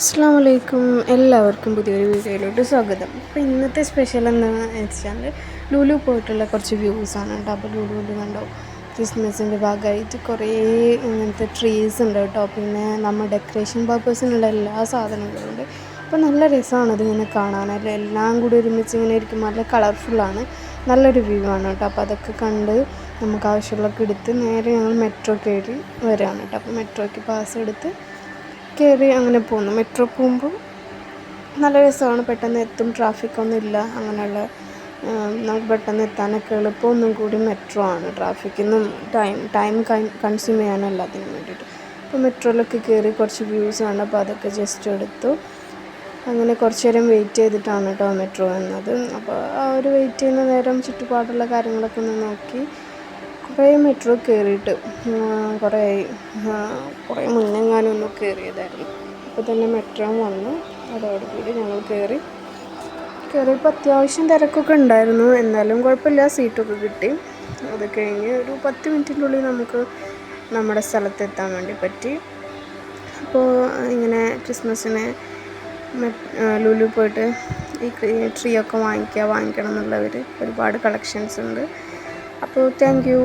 അസ്സാം വലൈക്കും, എല്ലാവർക്കും പുതിയൊരു വീഡിയോയിലോട്ട് സ്വാഗതം. അപ്പോൾ ഇന്നത്തെ സ്പെഷ്യൽ എന്താണെന്ന് വെച്ചാൽ ലുലു പോയിട്ടുള്ള കുറച്ച് വ്യൂസാണ് കേട്ടോ. അപ്പോൾ ലുലുവിൽ കണ്ടോ ക്രിസ്മസിൻ്റെ ഭാഗമായിട്ട് കുറേ ഇങ്ങനത്തെ ട്രീസ് ഉണ്ട് കേട്ടോ. പിന്നെ നമ്മൾ ഡെക്കറേഷൻ പർപ്പസിനുള്ള എല്ലാ സാധനങ്ങളും ഉണ്ട്. അപ്പോൾ നല്ല രസമാണ് ഇതിങ്ങനെ കാണാനല്ലേ, എല്ലാം കൂടി ഒരുമിച്ച് ഇങ്ങനെ ഇരിക്കുമ്പോൾ നല്ല കളർഫുള്ളാണ്, നല്ലൊരു വ്യൂ ആണ് കേട്ടോ. അപ്പോൾ അതൊക്കെ കണ്ട് നമുക്ക് ആവശ്യമുള്ളതൊക്കെ എടുത്ത് നേരെ ഞങ്ങൾ മെട്രോ കയറി വരികയാണ് കേട്ടോ. അപ്പോൾ മെട്രോയ്ക്ക് പാസ് എടുത്ത് കയറി അങ്ങനെ പോകുന്നു. മെട്രോ പോകുമ്പോൾ നല്ല രസമാണ്, പെട്ടെന്ന് എത്തും, ട്രാഫിക്കൊന്നും ഇല്ല. അങ്ങനെയുള്ള നമുക്ക് പെട്ടെന്ന് എത്താനൊക്കെ എളുപ്പം ഒന്നും കൂടി മെട്രോ ആണ്. ട്രാഫിക്കൊന്നും ടൈം കൺസ്യൂം ചെയ്യാനല്ല അതിന് വേണ്ടിയിട്ട്. അപ്പോൾ മെട്രോയിലൊക്കെ കയറി കുറച്ച് വ്യൂസ് ആണ്, അപ്പോൾ അതൊക്കെ ജസ്റ്റ് എടുത്തു. അങ്ങനെ കുറച്ച് നേരം വെയിറ്റ് ചെയ്തിട്ടാണ് കേട്ടോ മെട്രോ വന്നത്. അപ്പോൾ ആ ഒരു വെയിറ്റ് ചെയ്യുന്ന നേരം ചുറ്റുപാടുള്ള കാര്യങ്ങളൊക്കെ ഒന്ന് നോക്കി കുറേ മെട്രോ കയറിയിട്ട് കുറേ മുന്നെങ്ങാനും ഒന്ന് കയറിയതായിരുന്നു. അപ്പോൾ തന്നെ മെട്രോ വന്നു, അതോടുകൂടി ഞങ്ങൾ കയറിയപ്പോൾ അത്യാവശ്യം തിരക്കൊക്കെ ഉണ്ടായിരുന്നു. എന്നാലും കുഴപ്പമില്ല, സീറ്റൊക്കെ കിട്ടി. അത് കഴിഞ്ഞ് ഒരു 10 മിനിറ്റിൻ്റെ ഉള്ളിൽ നമുക്ക് നമ്മുടെ സ്ഥലത്തെത്താൻ വേണ്ടി പറ്റി. അപ്പോൾ ഇങ്ങനെ ക്രിസ്മസിന് ലുലു പോയിട്ട് ഈ ട്രീ ഒക്കെ വാങ്ങിക്കണം എന്നുള്ളവർ ഒരുപാട് കളക്ഷൻസ് ഉണ്ട്. അപ്പോൾ താങ്ക് യു.